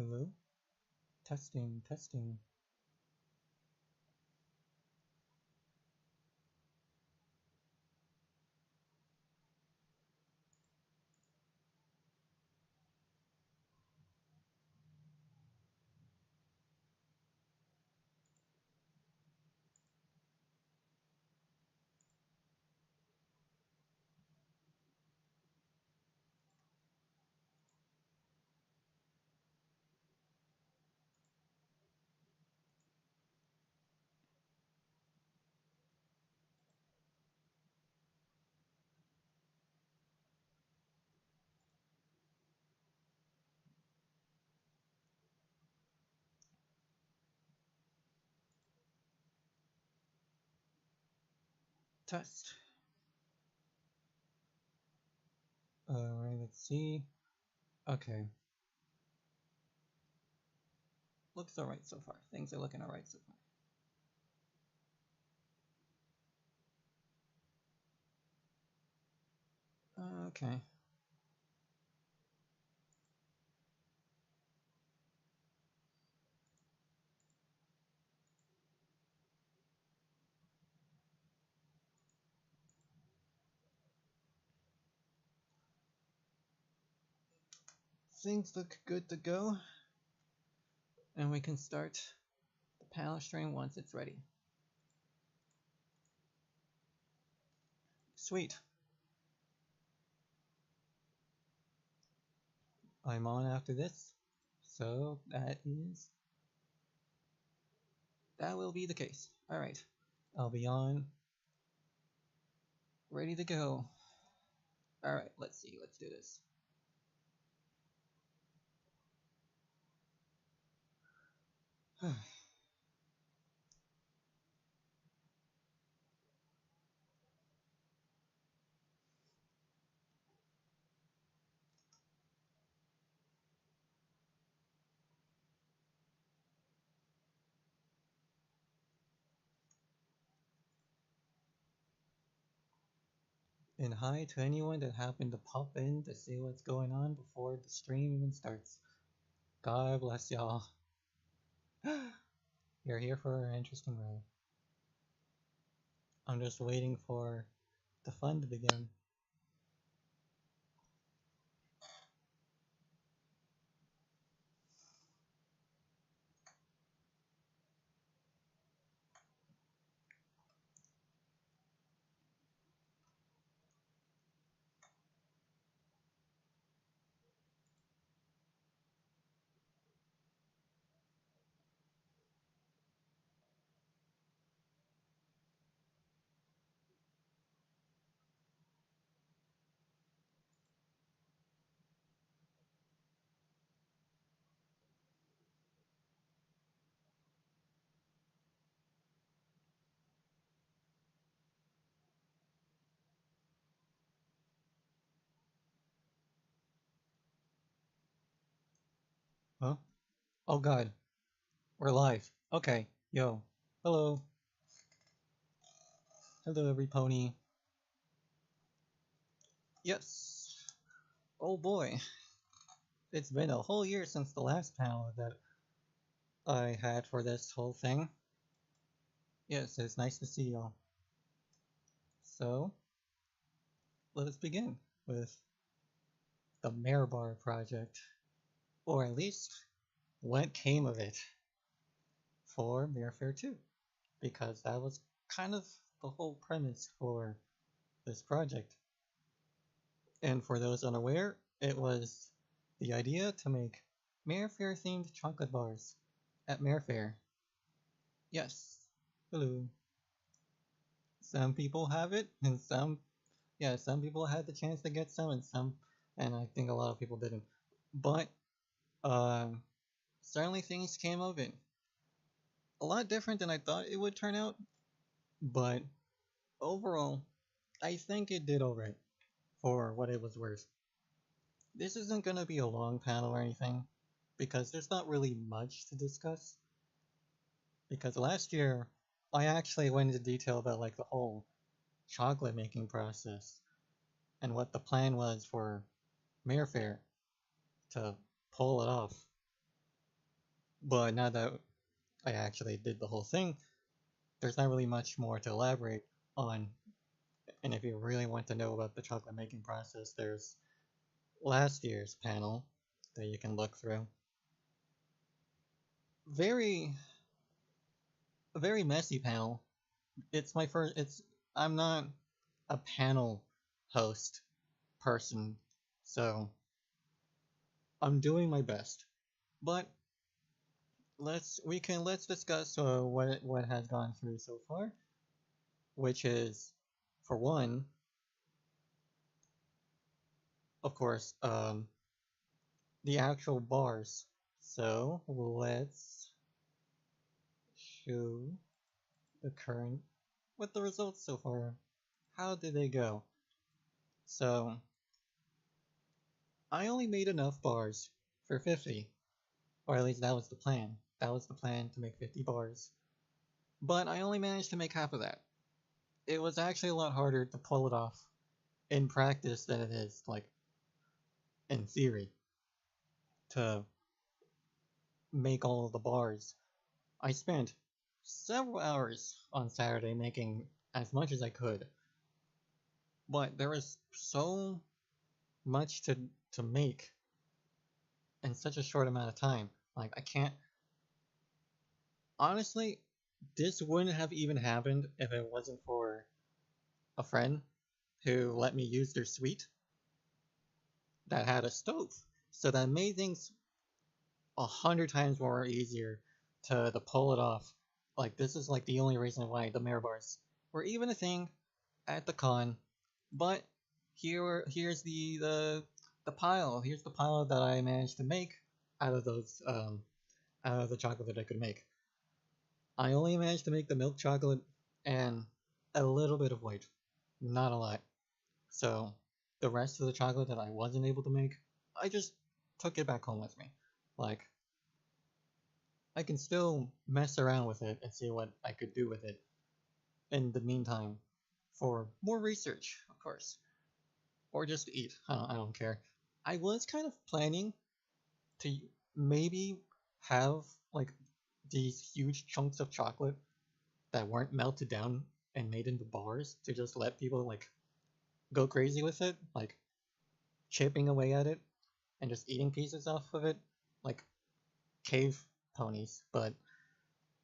Hello? Testing, testing. Test. Alright, let's see. Okay. Looks alright so far. Things are looking alright so far. Okay. Things look good to go. And we can start the panel stream once it's ready. Sweet. I'm on after this. So that will be the case. Alright. I'll be on. Ready to go. Alright, let's see. Let's do this. And hi to anyone that happened to pop in to see what's going on before the stream even starts. God bless y'all. You're here for an interesting ride. I'm just waiting for the fun to begin. Huh? Oh god, we're live. Okay, yo. Hello. Hello, every pony. Yes. Oh boy. It's been a whole year since the last panel that I had for this whole thing. Yes, it's nice to see y'all. So, let us begin with the Mare Bar Project. Or at least, what came of it for Mare Fair 2. Because that was kind of the whole premise for this project. And for those unaware, it was the idea to make Mare Fair themed chocolate bars at Mare Fair. Yes. Hello. Some people have it, and some people had the chance to get some, and I think a lot of people didn't. But, certainly things came of it. A lot different than I thought it would turn out, but overall, I think it did alright for what it was worth. This isn't gonna be a long panel or anything, because there's not really much to discuss. Because last year, I actually went into detail about like the whole chocolate making process and what the plan was for Mare Fair to pull it off. But now that I actually did the whole thing, there's not really much more to elaborate on. And if you really want to know about the chocolate making process, there's last year's panel that you can look through. Very, very messy panel. It's my first. I'm not a panel host person, so I'm doing my best. But let's discuss what has gone through so far, which is, for one, of course, the actual bars. So let's show the current with the results so far. How did they go? So I only made enough bars for 50, or at least that was the plan. That was the plan, to make 50 bars. But I only managed to make half of that. It was actually a lot harder to pull it off in practice than it is, like, in theory, to make all of the bars. I spent several hours on Saturday making as much as I could, but there was so much to make in such a short amount of time. Like, I can't. Honestly, this wouldn't have even happened if it wasn't for a friend who let me use their suite that had a stove. So that made things 100 times more easier to pull it off. Like, this is like the only reason why the Mare Bars were even a thing at the con. But here's the pile. Here's the pile that I managed to make out of those out of the chocolate that I could make. I only managed to make the milk chocolate and a little bit of white, not a lot. So the rest of the chocolate that I wasn't able to make, I just took it back home with me. Like, I can still mess around with it and see what I could do with it in the meantime for more research, of course, or just to eat. I don't care. I was kind of planning to maybe have like these huge chunks of chocolate that weren't melted down and made into bars to just let people like go crazy with it, like chipping away at it and just eating pieces off of it, like cave ponies. But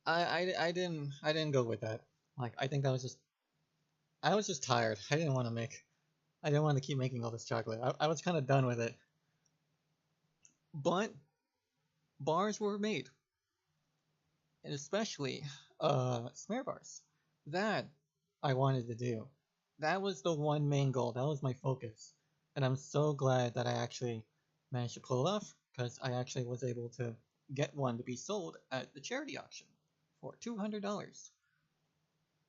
I didn't go with that. Like, I think that was just I was just tired. I didn't want to keep making all this chocolate. I was kind of done with it. But bars were made, and especially snare bars. That I wanted to do. That was the one main goal. That was my focus, and I'm so glad that I actually managed to pull it off, because I actually was able to get one to be sold at the charity auction for $200,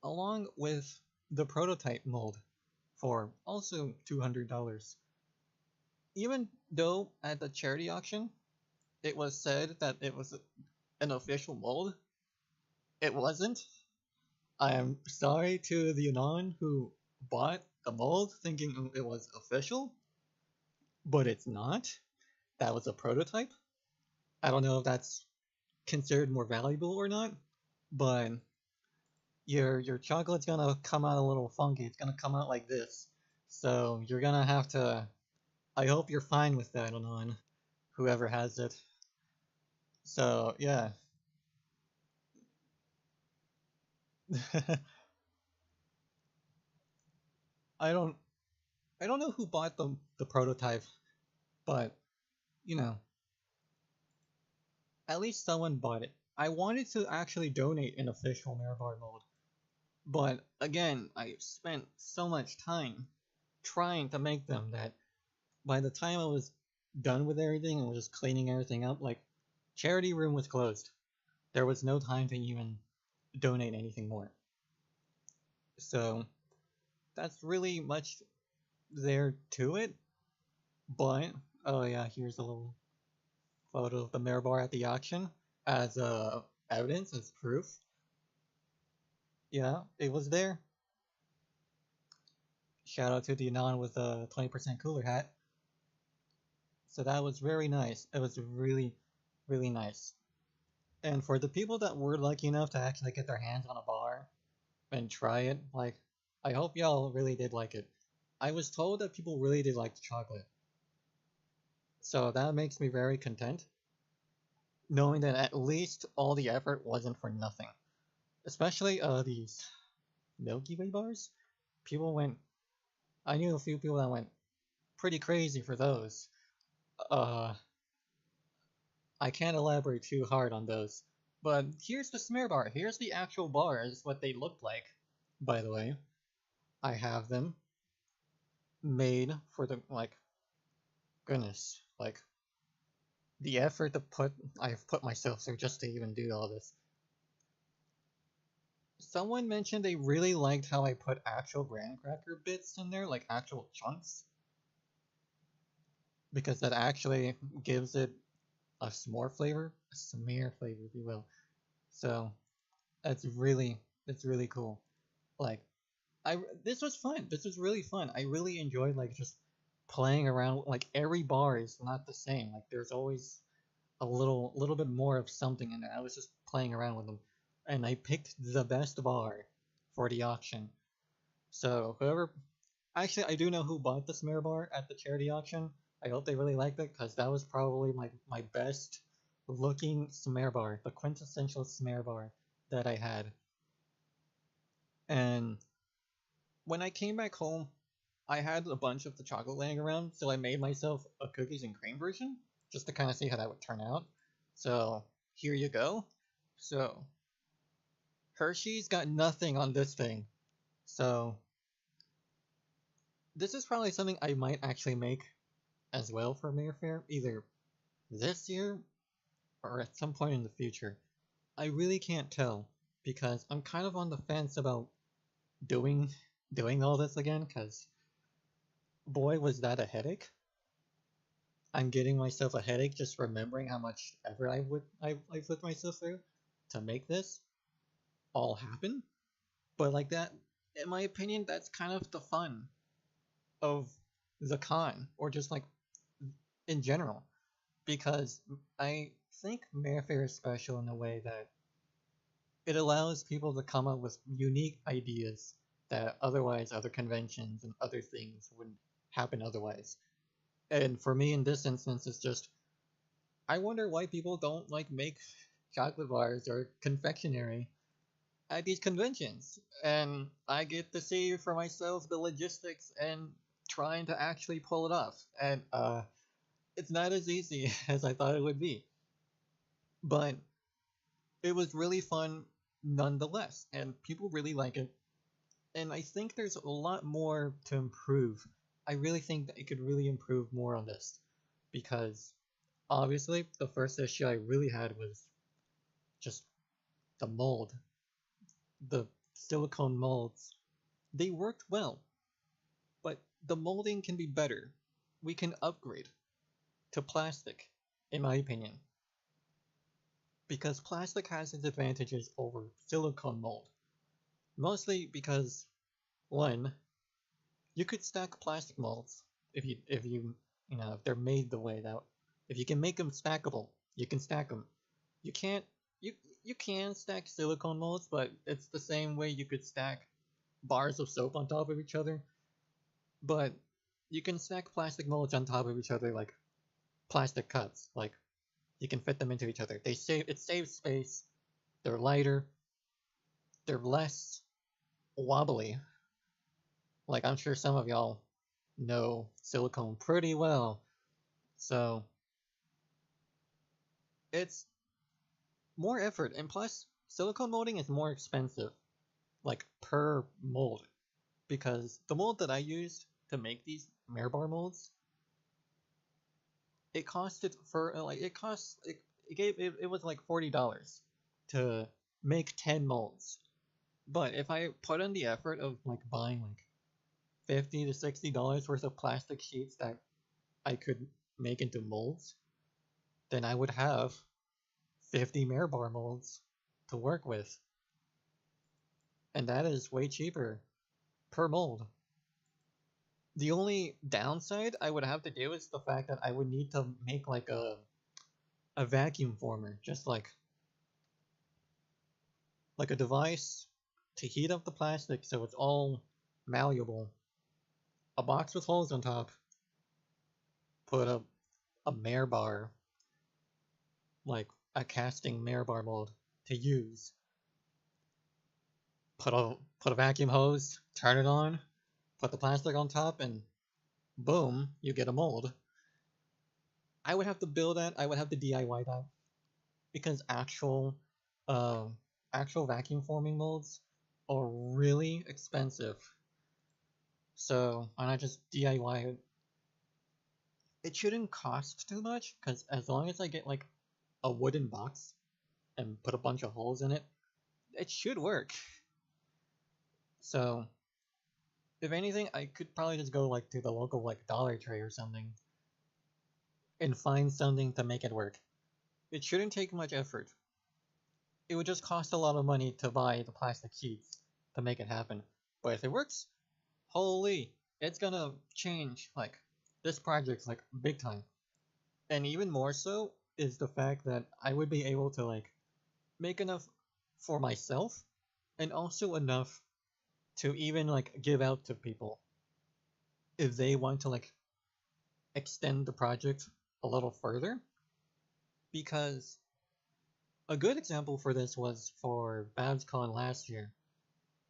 along with the prototype mold for also $200. Even though at the charity auction it was said that it was an official mold, it wasn't. I am sorry to the Anon who bought the mold thinking it was official, but it's not. That was a prototype. I don't know if that's considered more valuable or not, but your chocolate's gonna come out a little funky. It's gonna come out like this. So you're gonna have to. I hope you're fine with that, Anon, whoever has it. So yeah. I don't I don't know who bought the prototype, but you know, at least someone bought it. I wanted to actually donate an official Mare Bar mold, but again, I spent so much time trying to make them that by the time I was done with everything and was just cleaning everything up, like, charity room was closed. There was no time to even donate anything more. So that's really much there to it. But oh yeah, here's a little photo of the Mare Bar at the auction as evidence, as proof. Yeah, it was there. Shout out to the Anon with a 20% cooler hat. So that was very nice. It was really, really nice. And for the people that were lucky enough to actually get their hands on a bar and try it, like, I hope y'all really did like it. I was told that people really did like the chocolate, so that makes me very content, knowing that at least all the effort wasn't for nothing. Especially these Milky Way bars. People went. I knew a few people that went pretty crazy for those. Uh, I can't elaborate too hard on those. But here's the smear bar. Here's the actual bars, what they look like. By the way, I have them made for the like goodness, like the effort to put I've put myself through just to even do all this. Someone mentioned they really liked how I put actual graham cracker bits in there, like actual chunks, because that actually gives it a s'more flavor, a smear flavor, if you will. So that's really cool. Like I this was fun. This was really fun. I really enjoyed like just playing around. Like every bar is not the same. Like there's always a little bit more of something in it. I was just playing around with them, and I picked the best bar for the auction. So whoever, actually, I do know who bought the Smear bar at the charity auction. I hope they really liked it because that was probably my best looking Smear bar, the quintessential Smear bar that I had. And when I came back home, I had a bunch of the chocolate laying around, so I made myself a cookies and cream version just to kind of see how that would turn out. So here you go. So Hershey's got nothing on this thing. So this is probably something I might actually make as well for Mare Fair, either this year or at some point in the future. I really can't tell because I'm kind of on the fence about doing doing all this again because boy was that a headache. I'm getting myself a headache just remembering how much effort I put myself through to make this all happen. But like that, in my opinion, that's kind of the fun of the con, or just like in general, because I think Mayfair is special in a way that it allows people to come up with unique ideas that otherwise other conventions and other things wouldn't happen otherwise. And for me in this instance, it's just I wonder why people don't like make chocolate bars or confectionery at these conventions. And I get to see for myself the logistics and trying to actually pull it off. And it's not as easy as I thought it would be. But it was really fun nonetheless, and people really like it. And I think there's a lot more to improve. I really think that it could really improve more on this because obviously the first issue I really had was just the mold, the silicone molds. They worked well, but the molding can be better. We can upgrade to plastic, in my opinion, because plastic has its advantages over silicone mold. Mostly because one, you could stack plastic molds if they're made the way that if you can make them stackable, you can stack them. You can't you you can stack silicone molds, but it's the same way you could stack bars of soap on top of each other. But you can stack plastic molds on top of each other like plastic cups. Like you can fit them into each other. It saves space. They're lighter. They're less wobbly. Like I'm sure some of y'all know silicone pretty well. So it's more effort, and plus silicone molding is more expensive, like per mold, because the mold that I used to make these Mare Bar molds, it costed for like it was like $40 to make 10 molds. But if I put in the effort of like buying like $50 to $60 worth of plastic sheets that I could make into molds, then I would have 50 Mare Bar molds to work with. And that is way cheaper per mold. The only downside I would have to do is the fact that I would need to make like a vacuum former, just like like a device to heat up the plastic so it's all malleable, a box with holes on top, put a Mare Bar, like a casting Mare Bar mold to use, put a vacuum hose, turn it on, put the plastic on top, and boom, you get a mold. I would have to build that. I would have to DIY that because uh, actual vacuum forming molds are really expensive. So why not just DIY it? It shouldn't cost too much because as long as I get like a wooden box and put a bunch of holes in it, it should work. So if anything, I could probably just go like to the local like Dollar Tree or something and find something to make it work. It shouldn't take much effort. It would just cost a lot of money to buy the plastic sheets to make it happen. But if it works, holy, it's gonna change like this project's like big time. And even more so is the fact that I would be able to like make enough for myself and also enough to even like give out to people if they want to like extend the project a little further. Because a good example for this was for BabsCon last year.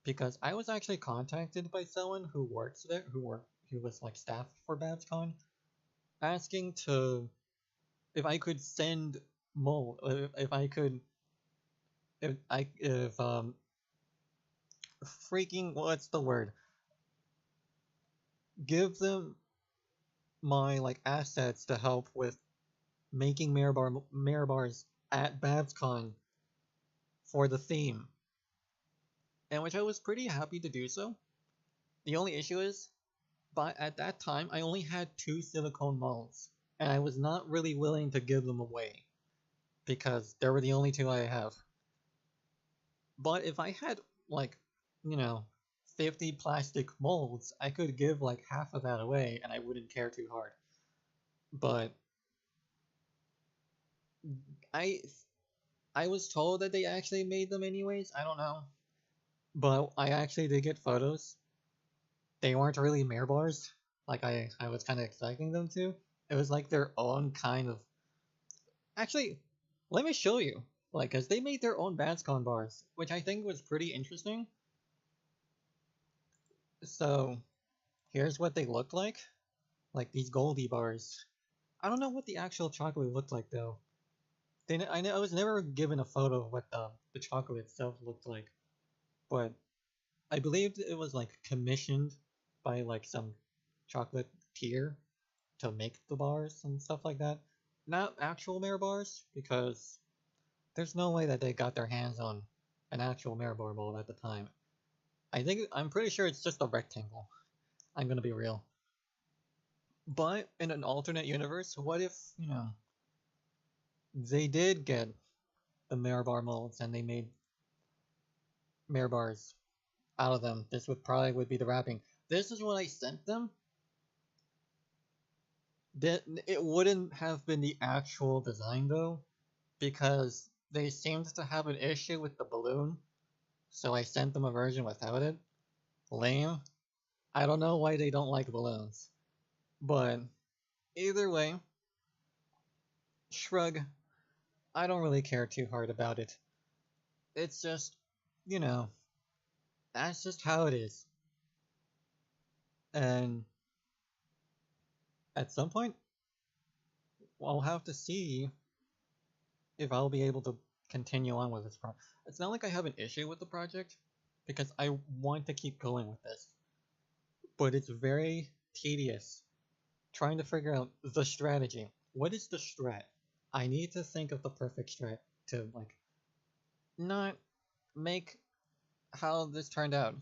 Because I was actually contacted by someone who works there, who was like staff for BabsCon, asking to if I could send mold, if I could, if freaking what's the word? Give them my like assets to help with making Mare Bars at BabsCon for the theme, and which I was pretty happy to do so. The only issue is, but at that time I only had two silicone molds, and I was not really willing to give them away because they were the only two I have. But if I had like, you know, 50 plastic molds, I could give like half of that away and I wouldn't care too hard. But I I was told that they actually made them anyways. I don't know. But I actually did get photos. They weren't really Mare bars like I was kind of expecting them to. It was like their own kind of. Actually, let me show you. Like, cause they made their own BabsCon bars, which I think was pretty interesting. So here's what they looked like these Goldie bars. I don't know what the actual chocolate looked like though. I was never given a photo of what the chocolate itself looked like, but I believed it was like commissioned by like some chocolate tier to make the bars and stuff like that. Not actual Mare bars because there's no way that they got their hands on an actual Mare bar mold at the time. I'm pretty sure it's just a rectangle. I'm gonna be real. But in an alternate universe, what if, they did get the Mare bar molds and they made Mare bars out of them? This would probably would be the wrapping. This is what I sent them. It wouldn't have been the actual design though, because they seemed to have an issue with the balloon. So I sent them a version without it. Lame. I don't know why they don't like balloons. But either way, shrug. I don't really care too hard about it. It's just, you know, that's just how it is. And at some point, I'll have to see if I'll be able to continue on with this project. It's not like I have an issue with the project, because I want to keep going with this. But it's very tedious trying to figure out the strategy. What is the strat? I need to think of the perfect strat to like not make how this turned out.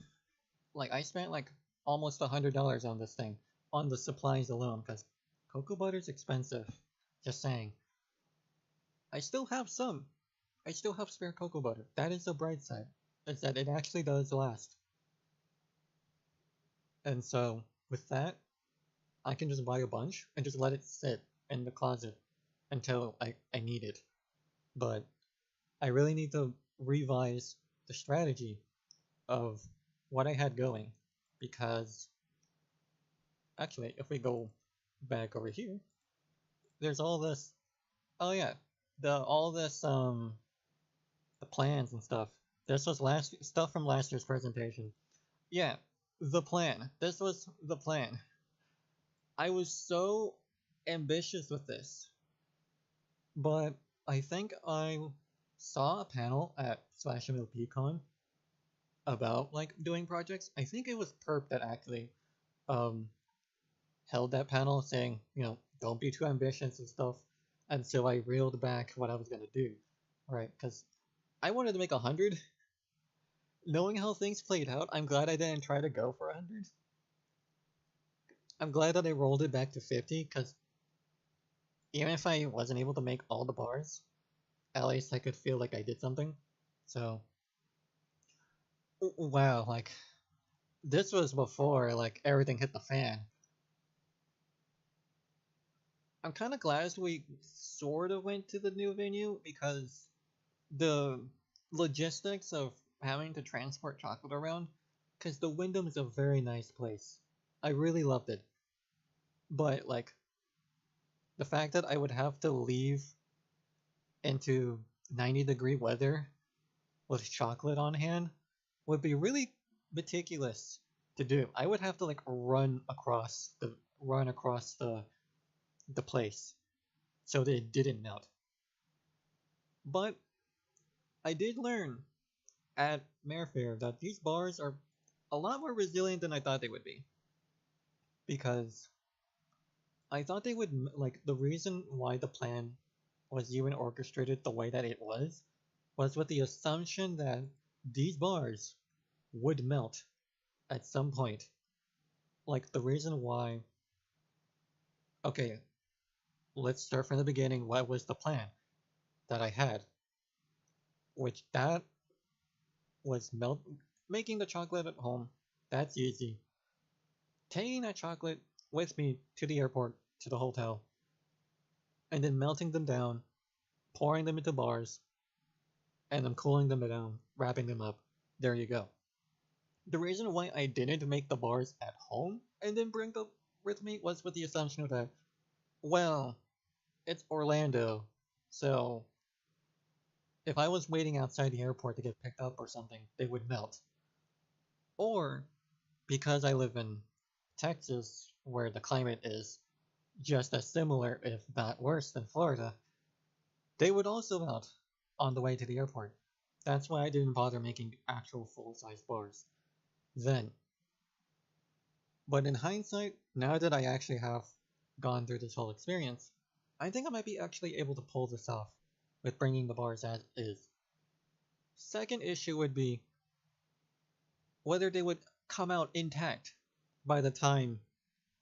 Like I spent like almost $100 on this thing on the supplies alone because cocoa butter's expensive. Just saying. I still have some. I still have spare cocoa butter. That is the bright side. Is that it actually does last. And so with that, I can just buy a bunch and just let it sit in the closet until I need it. But I really need to revise the strategy of what I had going. Because actually, if we go back over here, there's all this. Oh yeah, the all this the plans and stuff. This was last stuff from last year's presentation. Yeah, the plan. This was the plan. I was so ambitious with this, but I think I saw a panel at Slash MLPcon about like doing projects. I think it was Perp that actually um held that panel saying, don't be too ambitious and stuff. And so I reeled back what I was gonna do, right? Because I wanted to make 100. Knowing how things played out, I'm glad I didn't try to go for 100. I'm glad that I rolled it back to 50, because even if I wasn't able to make all the bars, at least I could feel like I did something. So, wow, like, this was before, like, everything hit the fan. I'm kind of glad we sort of went to the new venue, because the logistics of having to transport chocolate around, because the Wyndham is a very nice place. I really loved it. But, like, the fact that I would have to leave into 90-degree weather with chocolate on hand would be really meticulous to do. I would have to like run across the place so that it didn't melt. But I did learn at Mare Fair that these bars are a lot more resilient than I thought they would be, because I thought they would like the reason why the plan was even orchestrated the way that it was with the assumption that these bars would melt at some point. Like the reason why. Okay, let's start from the beginning. What was the plan that I had? Which that was making the chocolate at home. That's easy. Taking that chocolate with me to the airport, to the hotel, and then melting them down, pouring them into bars, and then cooling them down, wrapping them up. There you go. The reason why I didn't make the bars at home and then bring them with me was with the assumption that, well, it's Orlando, so if I was waiting outside the airport to get picked up or something, they would melt. Or because I live in Texas, where the climate is just as similar, if not worse, than Florida, they would also melt on the way to the airport. That's why I didn't bother making actual full-size bars then. But in hindsight, now that I actually have gone through this whole experience, I think I might be actually able to pull this off with bringing the bars as is. Second issue would be whether they would come out intact by the time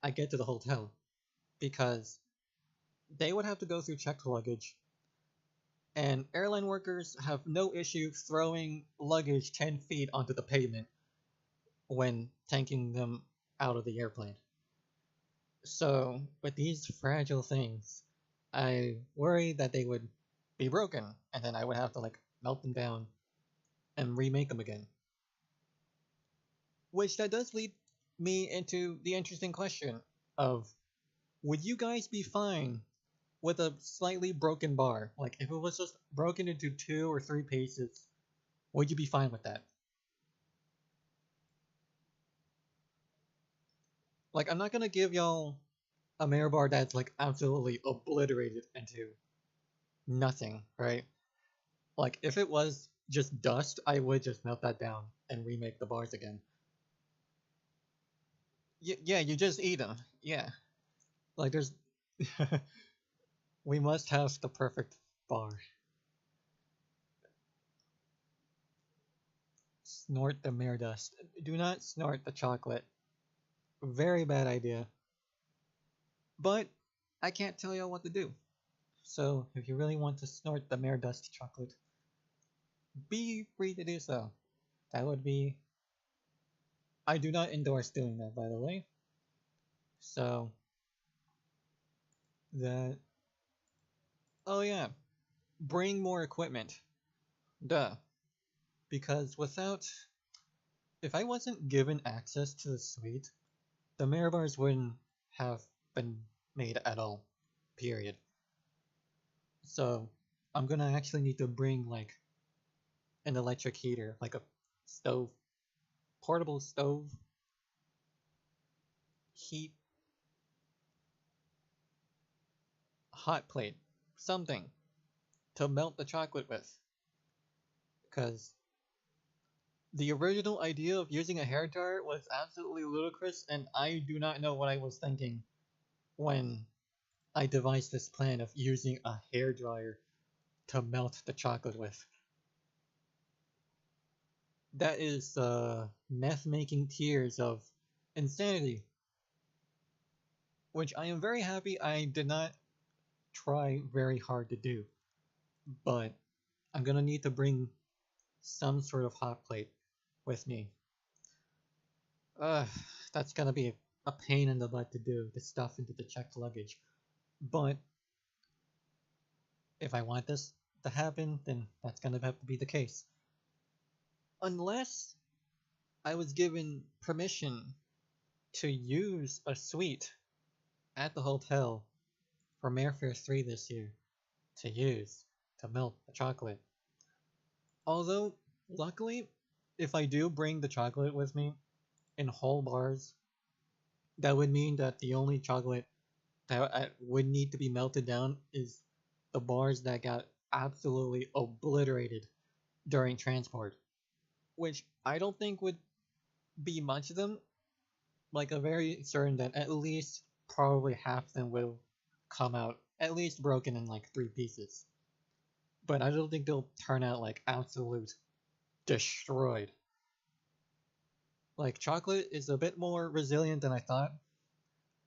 I get to the hotel, because they would have to go through checked luggage, and airline workers have no issue throwing luggage 10 feet onto the pavement when tanking them out of the airplane. So, with these fragile things, I worry that they would be broken, and then I would have to like melt them down and remake them again. Which that does lead me into the interesting question of, would you guys be fine with a slightly broken bar? Like if it was just broken into 2 or 3 pieces, would you be fine with that? Like I'm not gonna give y'all a Mare Bar that's like absolutely obliterated into nothing, right? Like if it was just dust, I would just melt that down and remake the bars again. Yeah, you just eat them. Yeah, like there's we must have the perfect bar. Snort the mare dust. Do not snort the chocolate. Very bad idea. But I can't tell y'all what to do. So if you really want to snort the mare dust chocolate, be free to do so. That would be. I do not endorse doing that, by the way. So that. Oh yeah, bring more equipment. Duh. because if I wasn't given access to the suite, the Mare Bars wouldn't have been made at all. Period. So I'm gonna actually need to bring like an electric heater, like a stove, portable stove, heat, hot plate, something to melt the chocolate with. Because the original idea of using a hair dryer was absolutely ludicrous, and I do not know what I was thinking when I devised this plan of using a hair dryer to melt the chocolate with. That is meth making tears of insanity, which I am very happy I did not try very hard to do. But I'm gonna need to bring some sort of hot plate with me. Uh, that's gonna be a pain in the butt to do, to stuff into the checked luggage. But if I want this to happen, then that's gonna have to be the case. Unless I was given permission to use a suite at the hotel for Mare Fair 3 this year to use to melt the chocolate. Although, luckily, if I do bring the chocolate with me in whole bars, that would mean that the only chocolate that would need to be melted down is the bars that got absolutely obliterated during transport, which I don't think would be much of them. Like, I'm very certain that at least probably half of them will come out at least broken in like three pieces. But I don't think they'll turn out like absolute destroyed. Like, chocolate is a bit more resilient than I thought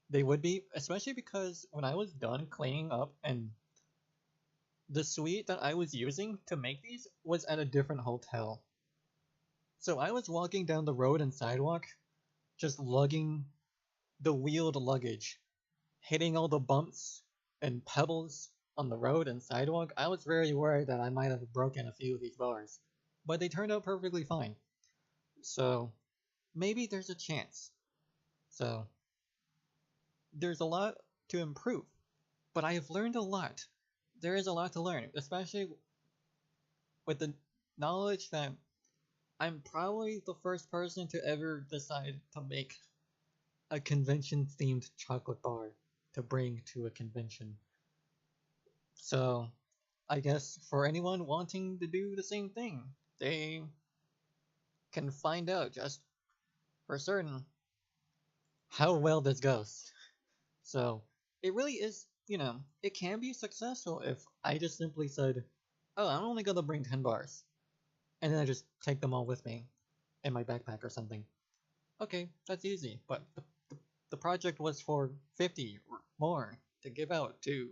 they would be, especially because when I was done cleaning up and the suite that I was using to make these was at a different hotel. So I was walking down the road and sidewalk, just lugging the wheeled luggage, hitting all the bumps and pebbles on the road and sidewalk. I was very worried that I might have broken a few of these bars, but they turned out perfectly fine. So maybe there's a chance. So there's a lot to improve, but I have learned a lot. There is a lot to learn, especially with the knowledge that I'm probably the first person to ever decide to make a convention themed chocolate bar to bring to a convention. So I guess for anyone wanting to do the same thing, they can find out just for certain how well this goes. So it really is, it can be successful if I just simply said, oh, I'm only gonna bring 10 bars. And then I just take them all with me in my backpack or something. Okay, that's easy, but the project was for 50 or more to give out to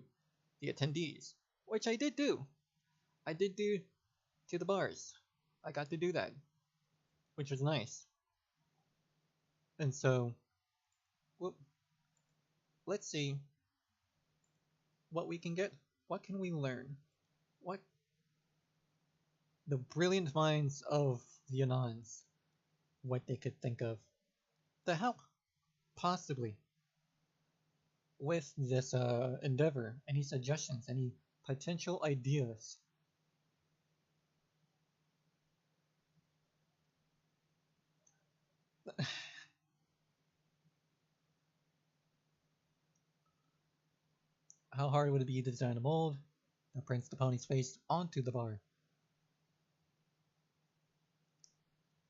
the attendees, which I did do. I did do to the bars. I got to do that, which was nice. And so, well, let's see what we can get. What can we learn? What the brilliant minds of the Anons, what they could think of to help, possibly, with this endeavor. Any suggestions? Any potential ideas? How hard would it be to design a mold that prints the pony's face onto the bar?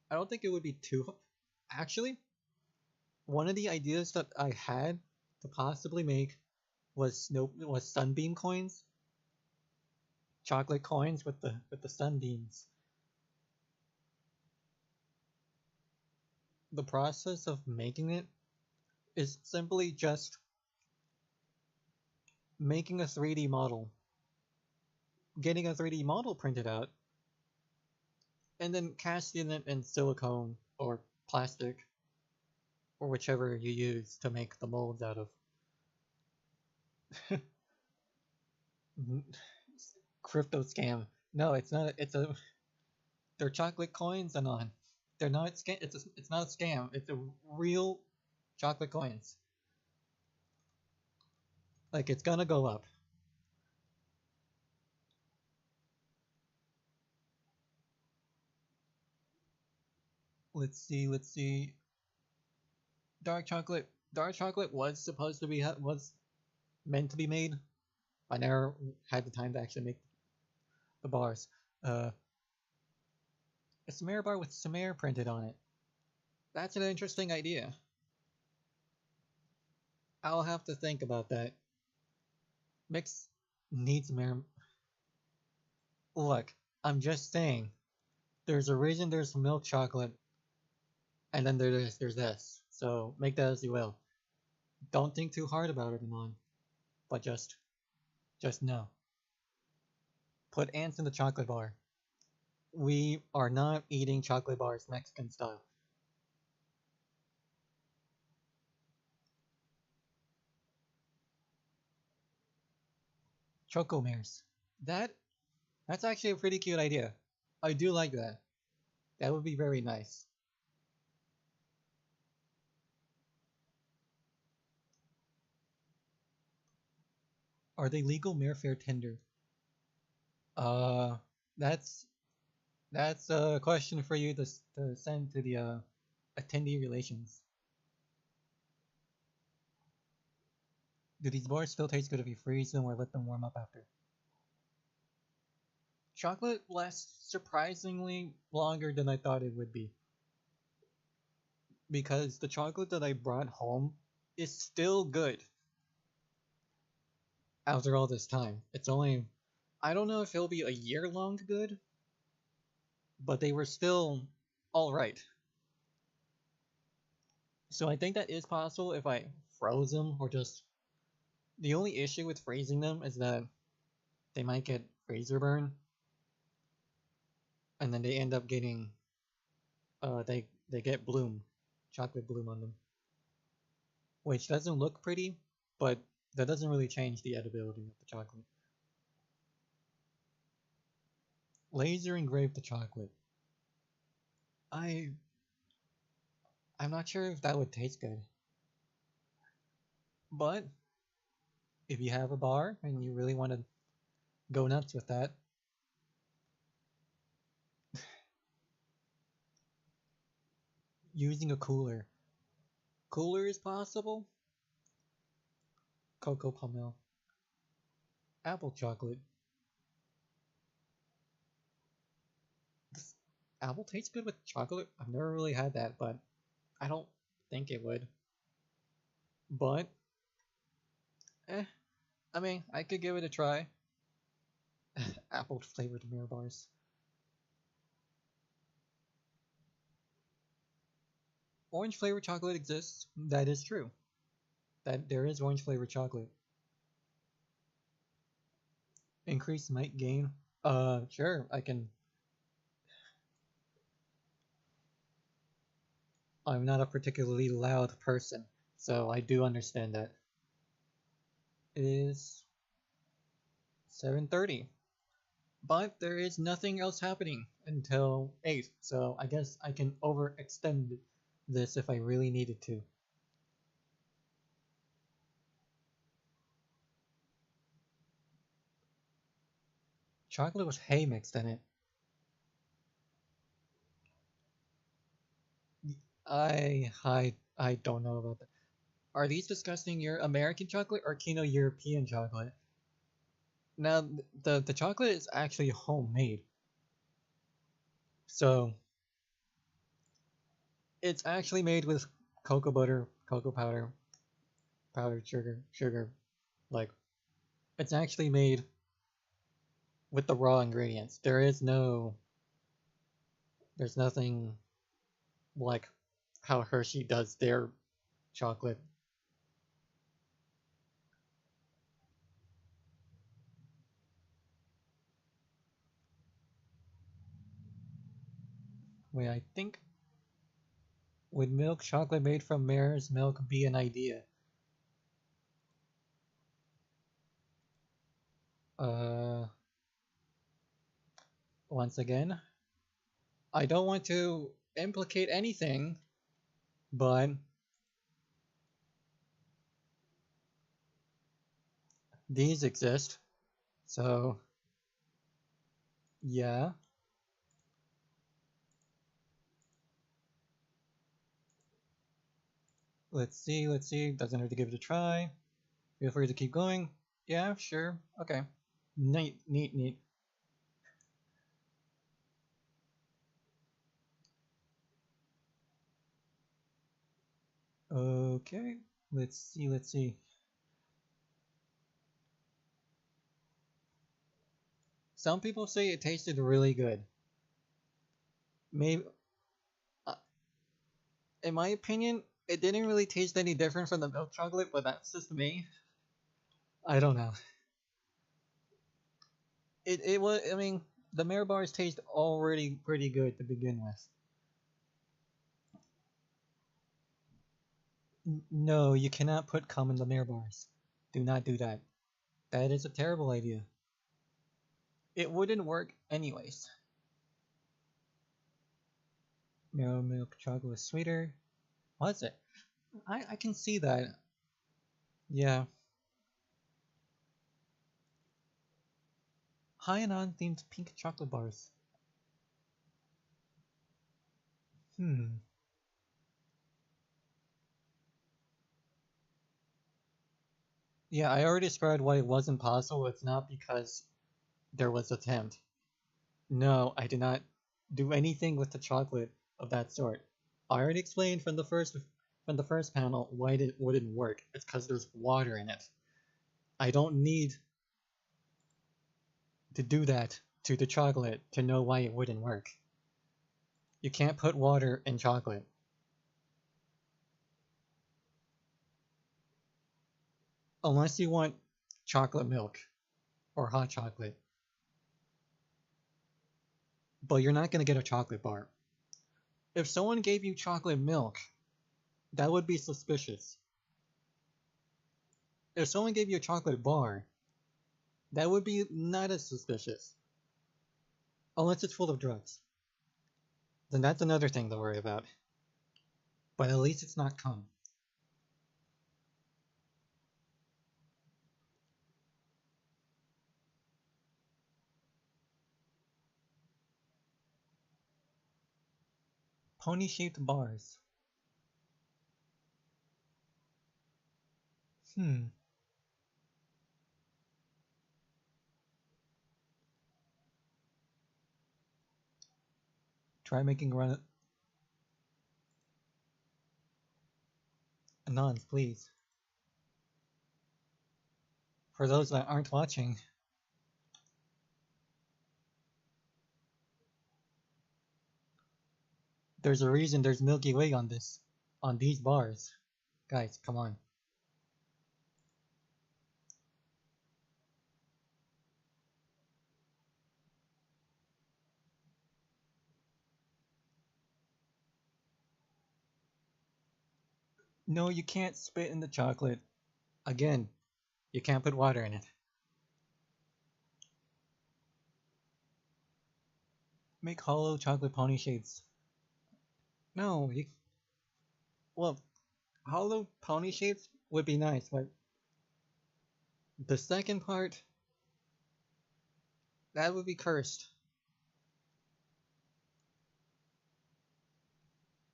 I don't think it would be too. Actually, one of the ideas that I had to possibly make was sunbeam coins, chocolate coins with the sunbeams. The process of making it is simply just making a 3D model, getting a 3D model printed out, and then casting it in silicone or plastic or whichever you use to make the molds out of. Crypto scam. No, it's not. It's a. They're chocolate coins, Anon. They're not scam. It's not a scam. It's a real chocolate coins. Like it's gonna go up. Let's see. Let's see. Dark chocolate. Dark chocolate was supposed to be was meant to be made. I never had the time to actually make the bars. Uh, a Mare bar with Mare printed on it. That's an interesting idea. I'll have to think about that. Mix needs Mare. Look, I'm just saying. There's a reason there's milk chocolate, and then there's this. So make that as you will. Don't think too hard about it, Amon. But just know. Put ants in the chocolate bar. We are not eating chocolate bars Mexican style. Chocomares. That that's actually a pretty cute idea. I do like that. That would be very nice. Are they legal Mare Fair tender? Uh, that's that's a question for you to send to the attendee relations. Do these bars still taste good if you freeze them or let them warm up after? Chocolate lasts surprisingly longer than I thought it would be because the chocolate that I brought home is still good after all this time. It's only I don't know if it'll be a year long good, but they were still all right. So I think that is possible if I froze them or just the only issue with freezing them is that they might get freezer burn and then they end up getting they get bloom, chocolate bloom on them, which doesn't look pretty, but that doesn't really change the edibility of the chocolate. Laser engrave the chocolate. I I'm not sure if that would taste good, but if you have a bar and you really want to go nuts with that, using a cooler. Cooler is possible. Cocoa Pommel. Apple chocolate. Does apple tastes good with chocolate? I've never really had that, but I don't think it would. But, eh, I mean, I could give it a try. Apple flavored mirror bars. Orange flavored chocolate exists. That is true. That there is orange flavored chocolate. Increase might gain. Sure, I can. I'm not a particularly loud person, so I do understand that. It is 7:30, but there is nothing else happening until 8, so I guess I can overextend this if I really needed to. Chocolate with hay mixed in it. I don't know about that. Are these discussing your American chocolate or Kino European chocolate? Now the chocolate is actually homemade, so it's actually made with cocoa butter, cocoa powder, powdered sugar. Like it's actually made with the raw ingredients. There's nothing like how Hershey does their chocolate. Wait, I think would milk chocolate made from mare's milk be an idea? Uh, Once again, I don't want to implicate anything, but these exist. So, yeah. Let's see, let's see. Doesn't hurt to give it a try. Feel free to keep going. Yeah, sure. Okay. Neat, neat, neat. Okay. Let's see, let's see. Some people say it tasted really good. Maybe, uh, in my opinion, it didn't really taste any different from the milk chocolate, but that's just me. I don't know. It was. I mean, the Mare bars taste already pretty good to begin with. No, you cannot put cum in the Mare bars. Do not do that. That is a terrible idea. It wouldn't work anyways. Mare milk chocolate was sweeter. Was it? I can see that. Yeah. High and on themed pink chocolate bars. Hmm. Yeah, I already described why it wasn't possible. It's not because there was attempt. No, I did not do anything with the chocolate of that sort. I already explained from the first panel why it wouldn't work. It's because there's water in it. I don't need to do that to the chocolate to know why it wouldn't work. You can't put water in chocolate. Unless you want chocolate milk or hot chocolate. But you're not going to get a chocolate bar. If someone gave you chocolate milk, that would be suspicious. If someone gave you a chocolate bar, that would be not as suspicious. Unless it's full of drugs. Then that's another thing to worry about. But at least it's not cum. Pony shaped bars. Hmm. Try making run anons, please. For those that aren't watching, there's a reason there's Milky Way on these bars. Guys, come on. No, you can't spit in the chocolate. Again, you can't put water in it. Make hollow chocolate pony shapes. No, well, hollow pony shapes would be nice, but the second part, that would be cursed.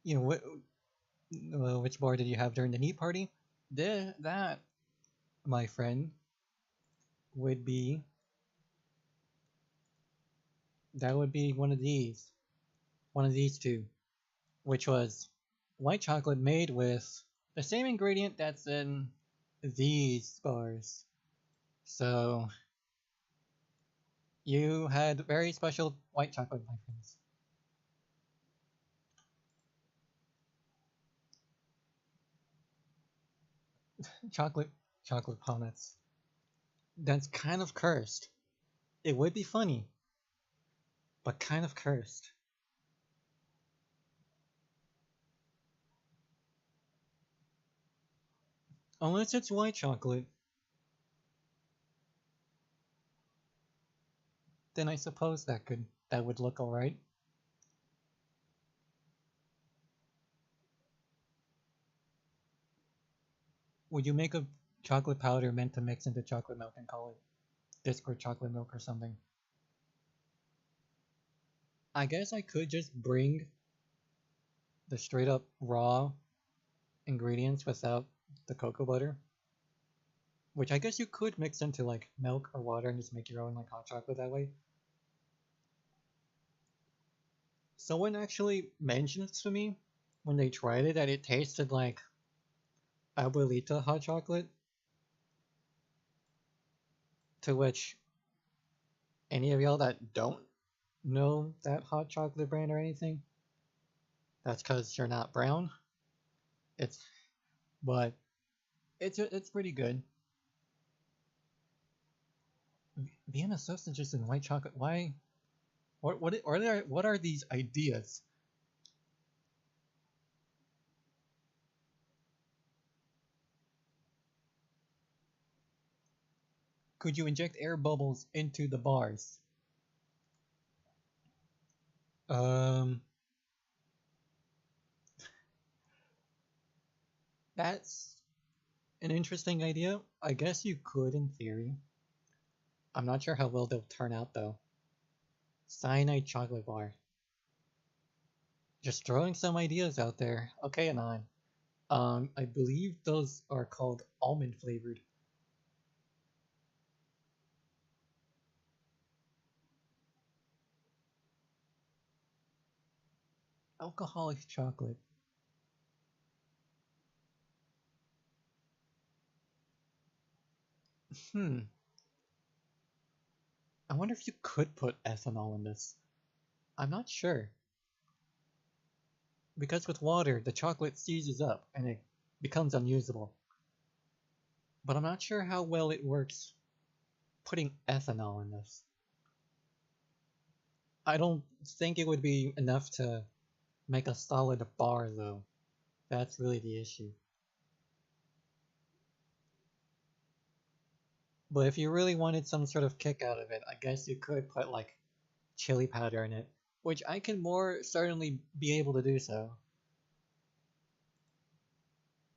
You know, which bar did you have during the neat party? That, my friend, would be that would be one of these two, which was white chocolate made with the same ingredient that's in these bars. So you had very special white chocolate, my friends. Chocolate, chocolate peanuts. That's kind of cursed. It would be funny, but kind of cursed. Unless it's white chocolate, then I suppose that would look alright. Would you make a chocolate powder meant to mix into chocolate milk and call it Discord chocolate milk or something? I guess I could just bring the straight up raw ingredients without the cocoa butter, which I guess you could mix into like milk or water and just make your own like hot chocolate that way. Someone actually mentioned to me when they tried it that it tasted like abuelita hot chocolate, to which any of y'all that don't know that hot chocolate brand or anything, that's because you're not brown. It's but it's pretty good. Vienna sausages and white chocolate. Why? What are these ideas? Could you inject air bubbles into the bars? Um, that's an interesting idea. I guess you could in theory. I'm not sure how well they'll turn out though. Cyanide chocolate bar. Just throwing some ideas out there. Okay, Anon. I believe those are called almond flavored. Alcoholic chocolate. Hmm. I wonder if you could put ethanol in this. I'm not sure. Because with water, the chocolate seizes up and it becomes unusable. But I'm not sure how well it works putting ethanol in this. I don't think it would be enough to make a solid bar, though. That's really the issue. But if you really wanted some sort of kick out of it, I guess you could put like chili powder in it, which I can more certainly be able to do so.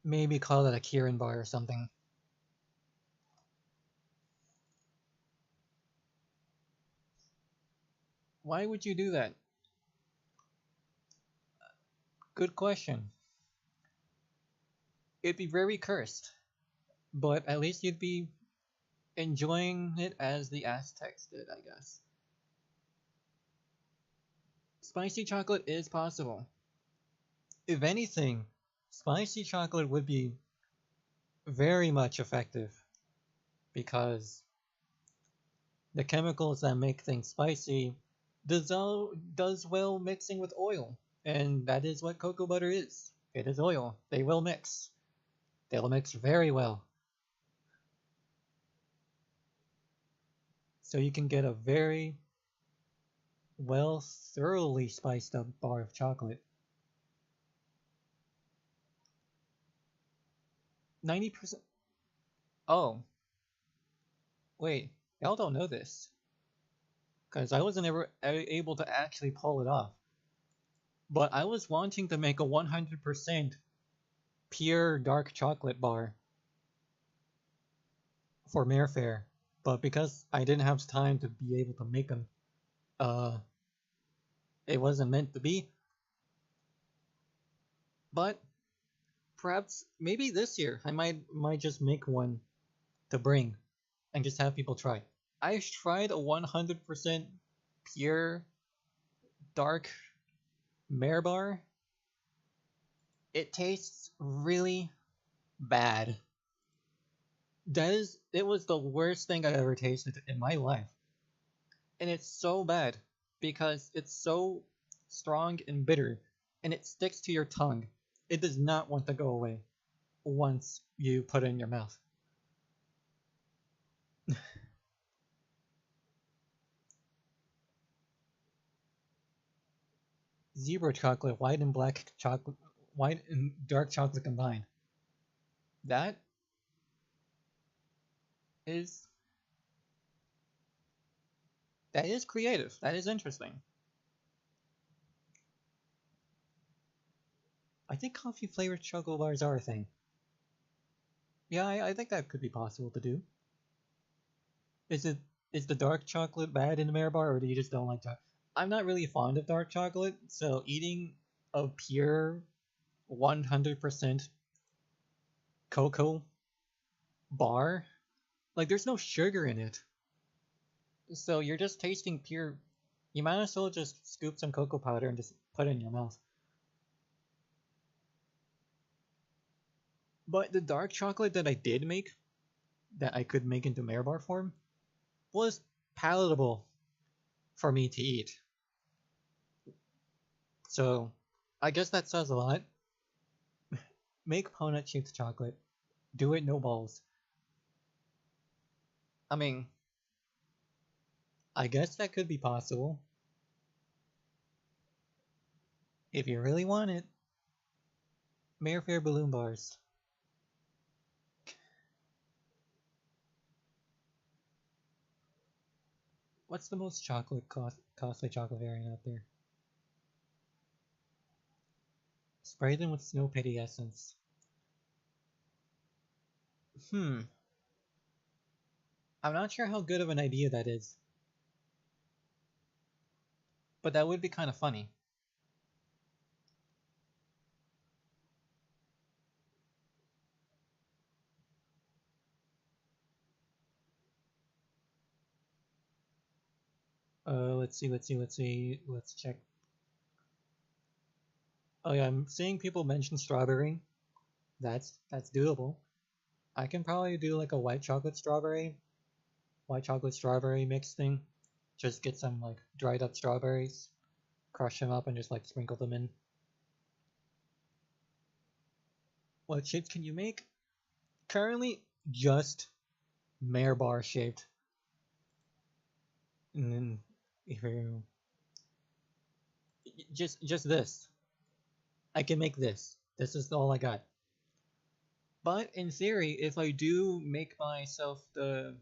Maybe call it a Kirin bar or something. Why would you do that? Good question. It'd be very cursed, but at least you'd be enjoying it as the Aztecs did, I guess. Spicy chocolate is possible. If anything, spicy chocolate would be very much effective because the chemicals that make things spicy does well mixing with oil, and that is what cocoa butter is. It is oil. They will mix. They'll mix very well. So you can get a very well thoroughly spiced up bar of chocolate. 90%. Oh, wait. Y'all don't know this. Because I wasn't ever able to actually pull it off. But I was wanting to make a 100% pure dark chocolate bar for Mare Fair. But because I didn't have time to be able to make them, uh, it wasn't meant to be. But perhaps maybe this year I might just make one to bring and just have people try. I tried a 100% pure dark Mare Bar. It tastes really bad. It was the worst thing I've ever tasted in my life. And it's so bad because it's so strong and bitter and it sticks to your tongue. It does not want to go away once you put it in your mouth. Zebra chocolate, white and black chocolate, white and dark chocolate combined. That is that is creative. That is interesting. I think coffee flavored chocolate bars are a thing. Yeah, I think that could be possible to do. Is it is the dark chocolate bad in the Mare Bar, or do you just don't like chocolate? I'm not really fond of dark chocolate, so eating a pure 100% cocoa bar, like there's no sugar in it. So you're just tasting pure. You might as well just scoop some cocoa powder and just put it in your mouth. But the dark chocolate that I did make, that I could make into Mare Bar form, was palatable for me to eat. So I guess that says a lot. Make peanut shaped chocolate. Do it no balls. I mean, I guess that could be possible if you really want it. Mare Fair balloon bars. What's the most costly chocolate variant out there? Spray them with snow pity essence. Hmm. I'm not sure how good of an idea that is, but that would be kind of funny. Let's check. Oh yeah, I'm seeing people mention strawberry. That's doable. I can probably do like a white chocolate strawberry mix thing. Just get some like dried up strawberries, crush them up, and just like sprinkle them in. What shapes can you make? Currently, just Mare bar shaped. And then if you just this, I can make this. This is all I got. But in theory, if I do make myself the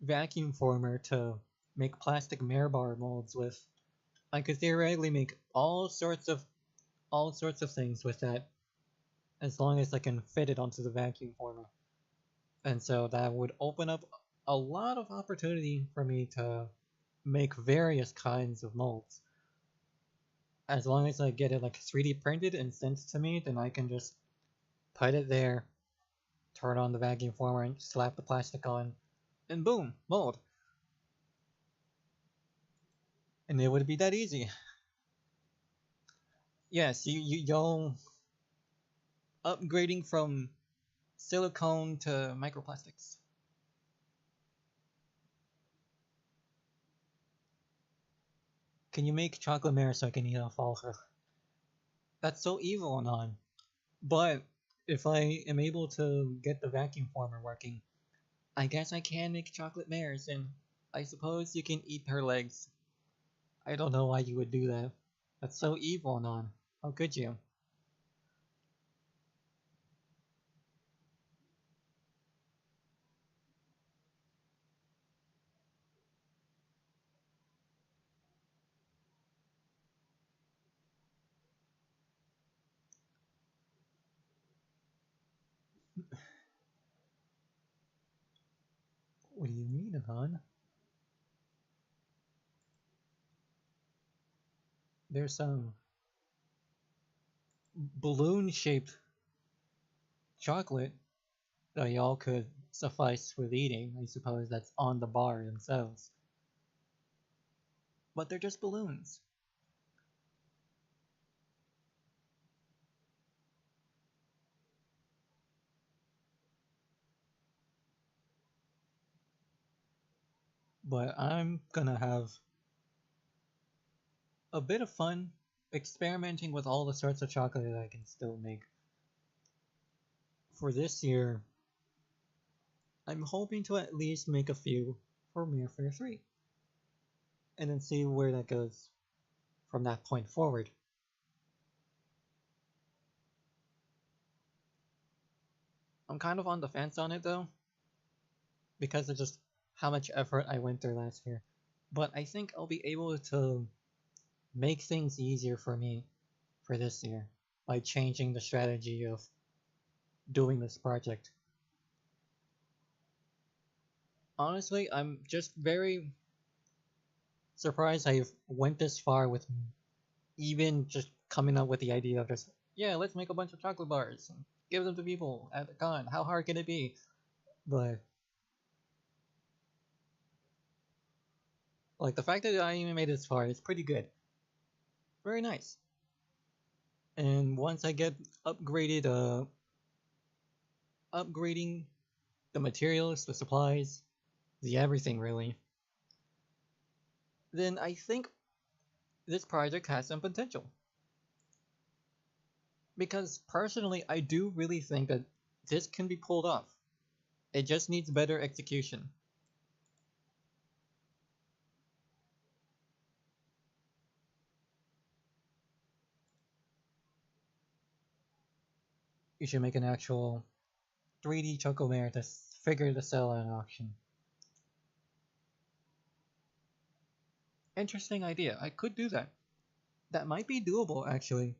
vacuum former to make plastic Mare bar molds with, I could theoretically make all sorts of things with that as long as I can fit it onto the vacuum former. And so that would open up a lot of opportunity for me to make various kinds of molds. As long as I get it like 3D printed and sent to me, then I can just put it there, turn on the vacuum former, and slap the plastic on, and boom, mold. And it would be that easy. Yes, you'll upgrading from silicone to microplastics. Can you make chocolate mirror so I can eat off all her? That's so evil, Anon. But if I am able to get the vacuum former working, I guess I can make chocolate mares, and I suppose you can eat her legs. I don't know why you would do that. That's so evil, Non. How could you? What do you mean, Anon? There's some balloon shaped chocolate that y'all could suffice with eating. I suppose that's on the bar themselves. But they're just balloons. But I'm gonna have a bit of fun experimenting with all the sorts of chocolate that I can still make. For this year, I'm hoping to at least make a few for Mare Fair 3, and then see where that goes from that point forward. I'm kind of on the fence on it though, because of just how much effort I went through last year. But I think I'll be able to make things easier for me for this year by changing the strategy of doing this project. Honestly, I'm just very surprised I went this far with even just coming up with the idea of just, yeah, let's make a bunch of chocolate bars and give them to people at the con. How hard can it be? But like the fact that I even made it this far is pretty good. Very nice. And once I get upgraded, upgrading the materials, the supplies, the everything really, then I think this project has some potential. Because personally, I do really think that this can be pulled off. It just needs better execution. You should make an actual 3D Chocomare to figure to sell at an auction. Interesting idea. I could do that. That might be doable actually,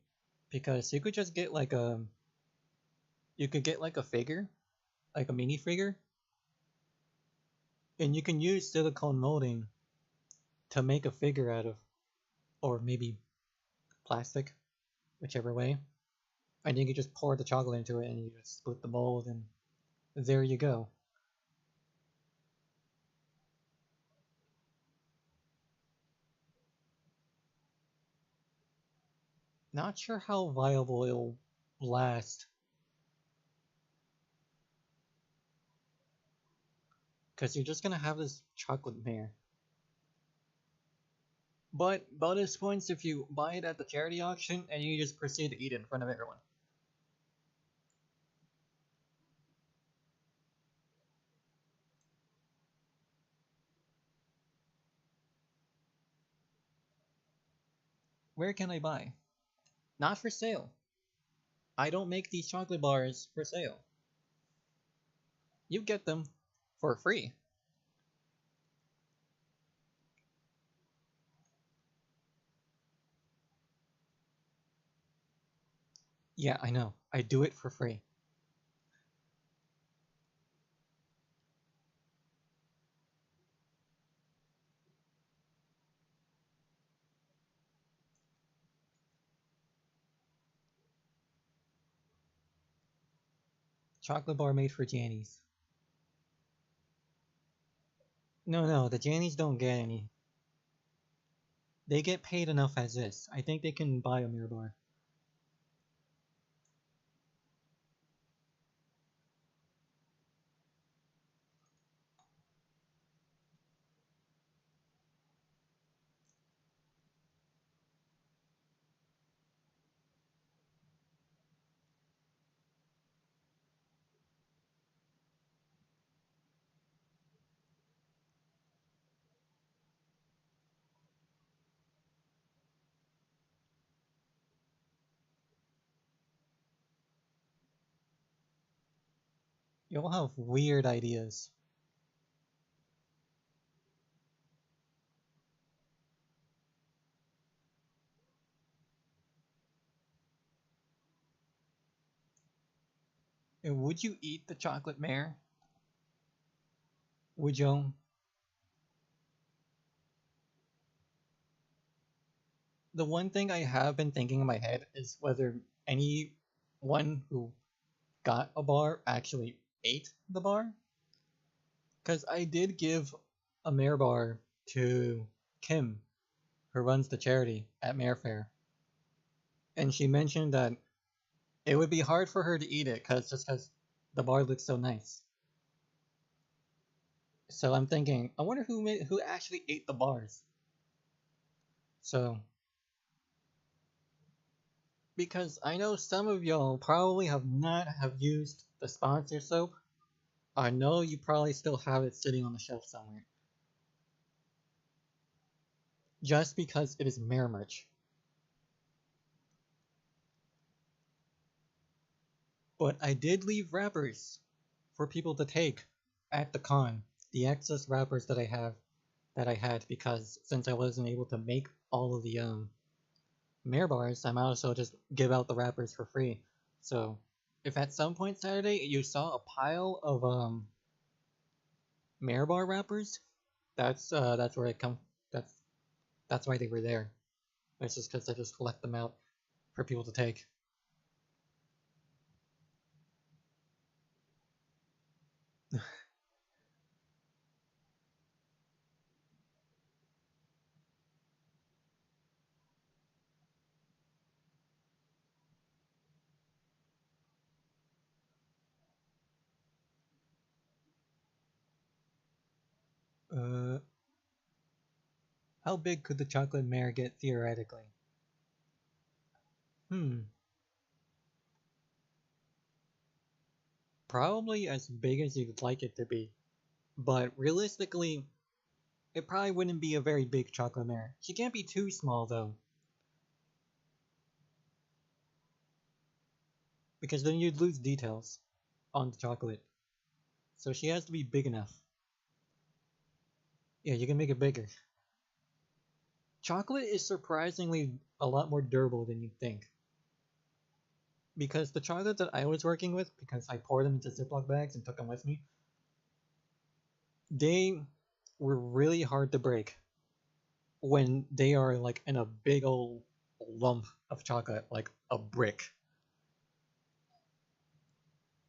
because you could just get like a you could get like a figure, like a mini figure, and you can use silicone molding to make a figure out of, or maybe plastic, whichever way. And you can just pour the chocolate into it and you just split the mold and there you go. Not sure how viable it'll last, because you're just gonna have this chocolate mare. But bonus points if you buy it at the charity auction and you just proceed to eat it in front of everyone. Where can I buy? Not for sale. I don't make these chocolate bars for sale. You get them for free. Yeah, I know. I do it for free. Chocolate bar made for Jannies. No, no, the Jannies don't get any. They get paid enough as is. I think they can buy a Mare Bar. You all have weird ideas. And would you eat the chocolate mare? Would you? The one thing I have been thinking in my head is whether anyone who got a bar actually ate the bar. Because I did give a Mare Bar to Kim, who runs the charity at Mare Fair. And she mentioned that it would be hard for her to eat it because the bar looks so nice. So I'm thinking, I wonder who actually ate the bars. So because I know some of y'all probably have not have used the sponsor soap. I know you probably still have it sitting on the shelf somewhere. Just because it is Mare merch. But I did leave wrappers for people to take at the con. The excess wrappers that I had because since I wasn't able to make all of the Mare bars, I might also just give out the wrappers for free. So if at some point Saturday you saw a pile of Mare Bar wrappers. That's where it come. That's that's why they were there. It's just because I just collect them out for people to take. Uh, how big could the chocolate mare get theoretically? Hmm, probably as big as you'd like it to be. But realistically, it probably wouldn't be a very big chocolate mare. She can't be too small though, because then you'd lose details on the chocolate. So she has to be big enough. Yeah, you can make it bigger. Chocolate is surprisingly a lot more durable than you'd think. Because the chocolate that I was working with, because I poured them into Ziploc bags and took them with me, they were really hard to break when they are like in a big old lump of chocolate, like a brick.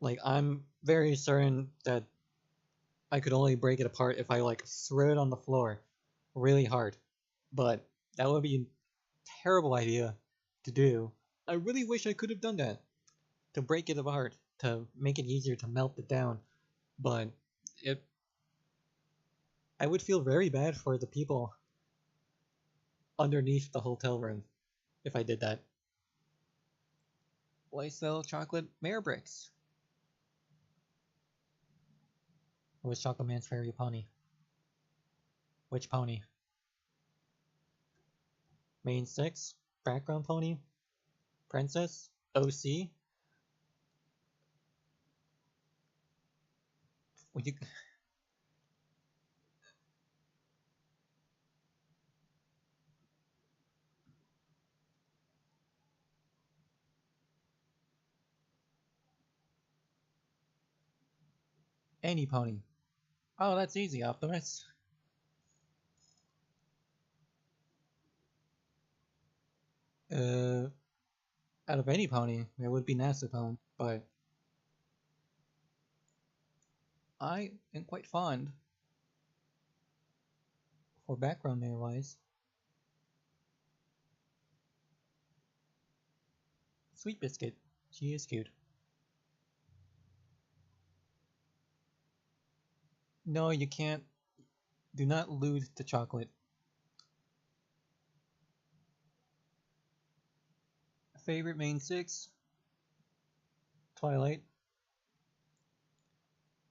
Like I'm very certain that I could only break it apart if I like threw it on the floor really hard. But that would be a terrible idea to do. I really wish I could have done that to break it apart, to make it easier to melt it down. But it, I would feel very bad for the people underneath the hotel room if I did that. Why sell chocolate mare bricks? It was Chocolate Man's fairy pony. Which pony? Main 6? Background pony? Princess? OC? Would you... Any pony. Oh, that's easy, Optimus. Uh, out of any pony, it would be Nasipone, but I am quite fond, for background mare wise, Sweet Biscuit. She is cute. No, you can't. Do not loot the chocolate. Favorite main 6? Twilight.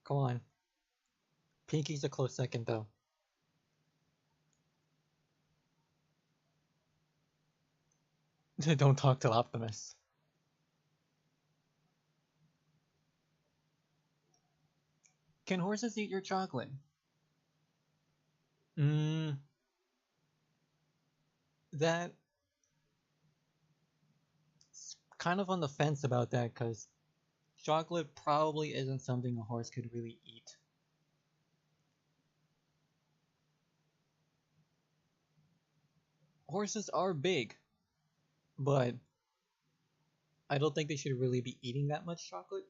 Come on. Pinky's a close second, though. Don't talk to Optimus. Can horses eat your chocolate? Mmm, that kind of on the fence about that because chocolate probably isn't something a horse could really eat. Horses are big, but I don't think they should really be eating that much chocolate.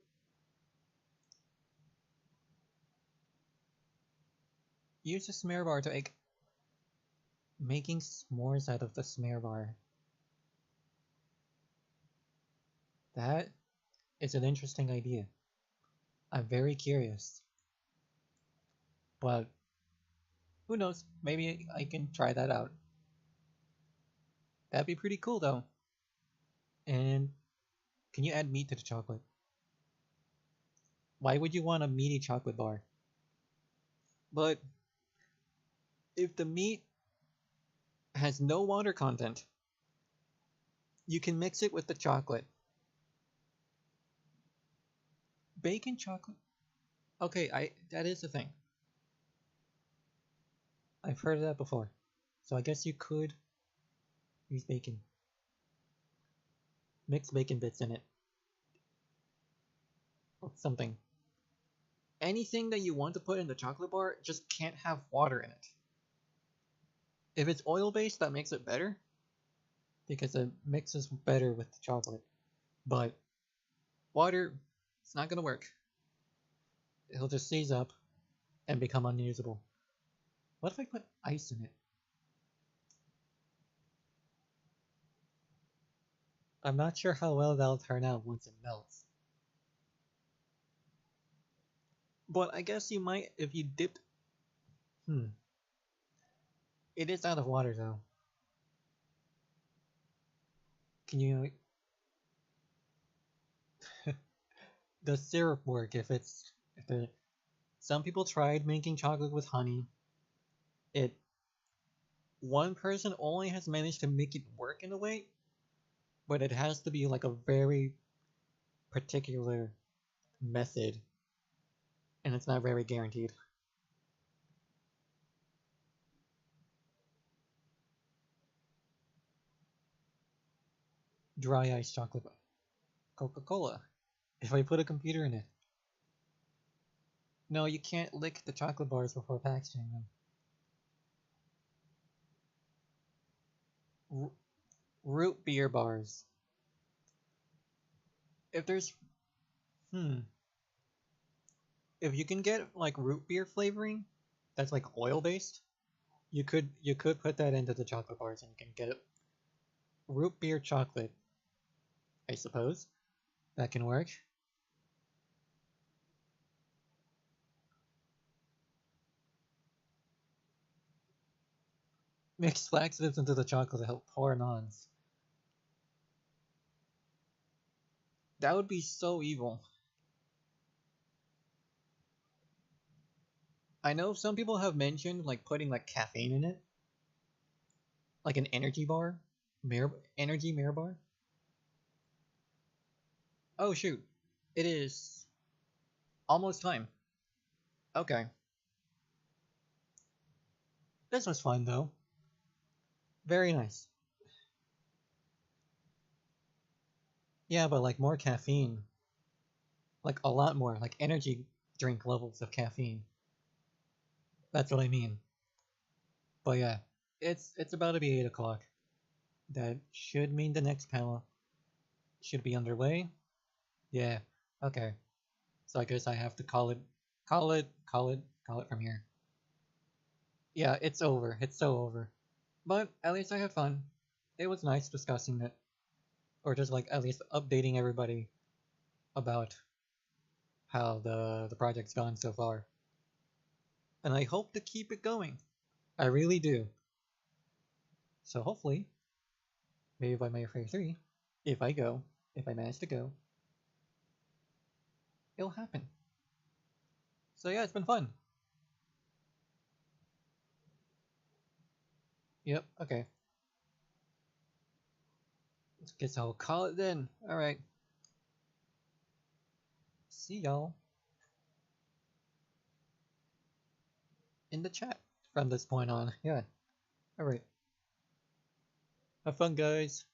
Use a smare bar to make making s'mores out of the smare bar. That is an interesting idea. I'm very curious, but who knows? Maybe I can try that out. That'd be pretty cool though. And can you add meat to the chocolate? Why would you want a meaty chocolate bar? But if the meat has no water content, you can mix it with the chocolate. Bacon chocolate? Okay, I that is a thing. I've heard of that before. So I guess you could use bacon. Mix bacon bits in it. Or something. anything that you want to put in the chocolate bar just can't have water in it. If it's oil based, that makes it better because it mixes better with the chocolate. But water, it's not gonna work. It'll just seize up and become unusable. What if I put ice in it? I'm not sure how well that'll turn out once it melts. But I guess you might if you dipped. Hmm. It is out of water though. Can you? Does syrup work if it's if the? Some people tried making chocolate with honey. It one person only has managed to make it work in a way, but it has to be like a very particular method, and it's not very guaranteed. Dry ice chocolate, Coca-Cola. If I put a computer in it, no, you can't lick the chocolate bars before packaging them. R- root beer bars. If there's hmm, if you can get like root beer flavoring, that's like oil based. You could put that into the chocolate bars and you can get root beer chocolate. I suppose that can work. Mix laxatives into the chocolate to help pour ons. That would be so evil. I know some people have mentioned like putting like caffeine in it, like an energy bar, Mare Bar. Oh shoot, it is almost time. Okay, this was fun though. Very nice. Yeah, but like more caffeine, like a lot more, like energy drink levels of caffeine. That's what I mean. But yeah, it's about to be 8 o'clock. That should mean the next panel should be underway. Yeah. Okay. So I guess I have to call it from here. Yeah, it's over. It's so over. But at least I had fun. It was nice discussing it, or just like at least updating everybody about how the project's gone so far. And I hope to keep it going. I really do. So hopefully, maybe by Mare Fair 3, if I go, if I manage to go, it'll happen. So yeah, it's been fun. Yep. Okay. Guess I'll call it then. All right. See y'all in the chat from this point on. Yeah. All right. Have fun, guys.